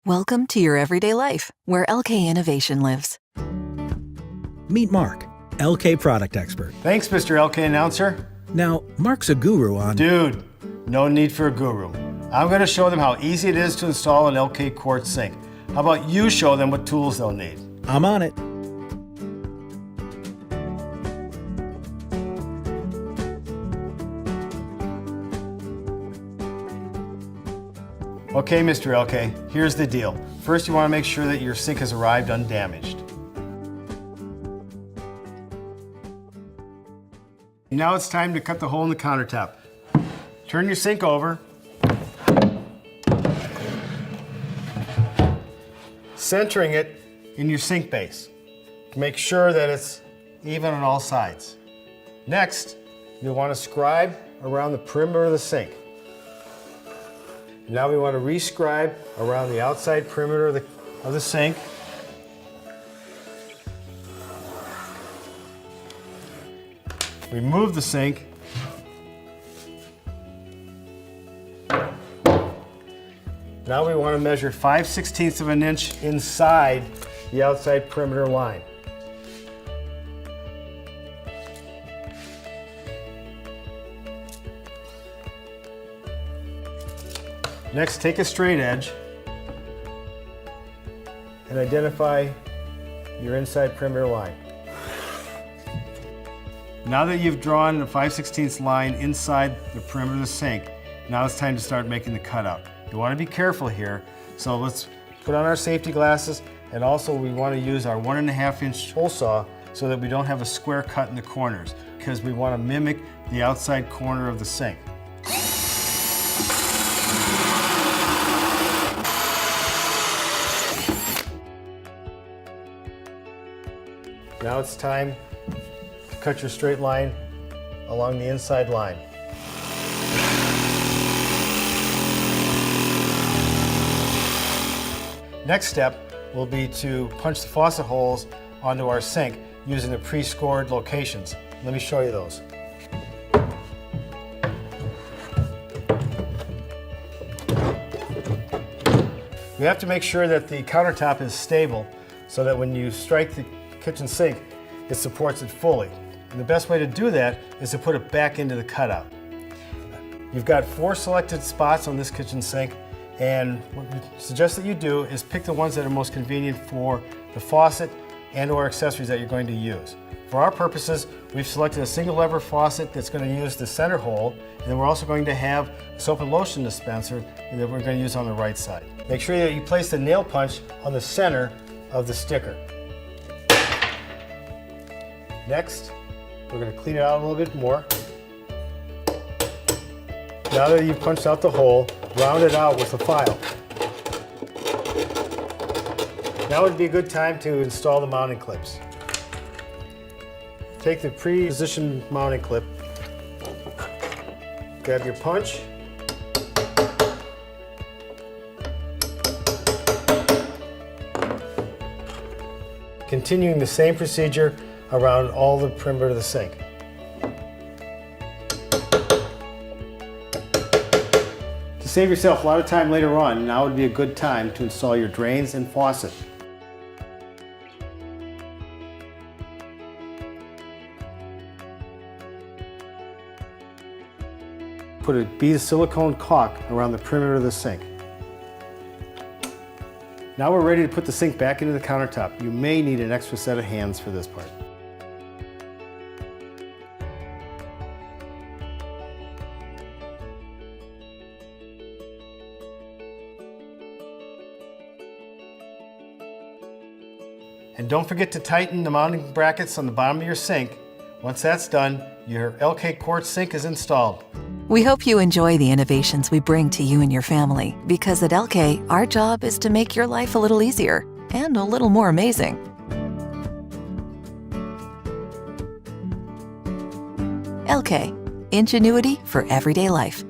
Welcome to your everyday life, where Elkay Innovation lives. Meet Mark, Elkay product expert. Thanks, Mr. Elkay announcer. Now, Mark's a guru on... Dude, no need for a guru. I'm going to show them how easy it is to install an Elkay Quartz sink. How about you show them what tools they'll need? I'm on it. Okay, Mr. Elkay, here's the deal. First, you want to make sure that your sink has arrived undamaged. Now it's time to cut the hole in the countertop. Turn your sink over. Centering it in your sink base. Make sure that it's even on all sides. Next, you'll want to scribe around the perimeter of the sink. Now we want to rescribe around the outside perimeter of the sink. Remove the sink. Now we want to measure 5/16 of an inch inside the outside perimeter line. Next, take a straight edge and identify your inside perimeter line. Now that you've drawn a 5/16 line inside the perimeter of the sink, now it's time to start making the cutout. You want to be careful here, so let's put on our safety glasses, and also we want to use our 1.5 inch hole saw so that we don't have a square cut in the corners, because we want to mimic the outside corner of the sink. Now it's time to cut your straight line along the inside line. Next step will be to punch the faucet holes onto our sink using the pre-scored locations. Let me show you those. You have to make sure that the countertop is stable so that when you strike the kitchen sink, it supports it fully. And the best way to do that is to put it back into the cutout. You've got 4 selected spots on this kitchen sink, and what we suggest that you do is pick the ones that are most convenient for the faucet and or accessories that you're going to use. For our purposes, we've selected a single lever faucet that's going to use the center hole, and then we're also going to have a soap and lotion dispenser that we're going to use on the right side. Make sure that you place the nail punch on the center of the sticker. Next, we're going to clean it out a little bit more. Now that you've punched out the hole, round it out with a file. Now would be a good time to install the mounting clips. Take the pre-positioned mounting clip, grab your punch, continuing the same procedure around all the perimeter of the sink. To save yourself a lot of time later on, now would be a good time to install your drains and faucet. Put a bead of silicone caulk around the perimeter of the sink. Now we're ready to put the sink back into the countertop. You may need an extra set of hands for this part. And don't forget to tighten the mounting brackets on the bottom of your sink. Once that's done, your Elkay Quartz sink is installed. We hope you enjoy the innovations we bring to you and your family, because at Elkay, our job is to make your life a little easier and a little more amazing. Elkay, ingenuity for everyday life.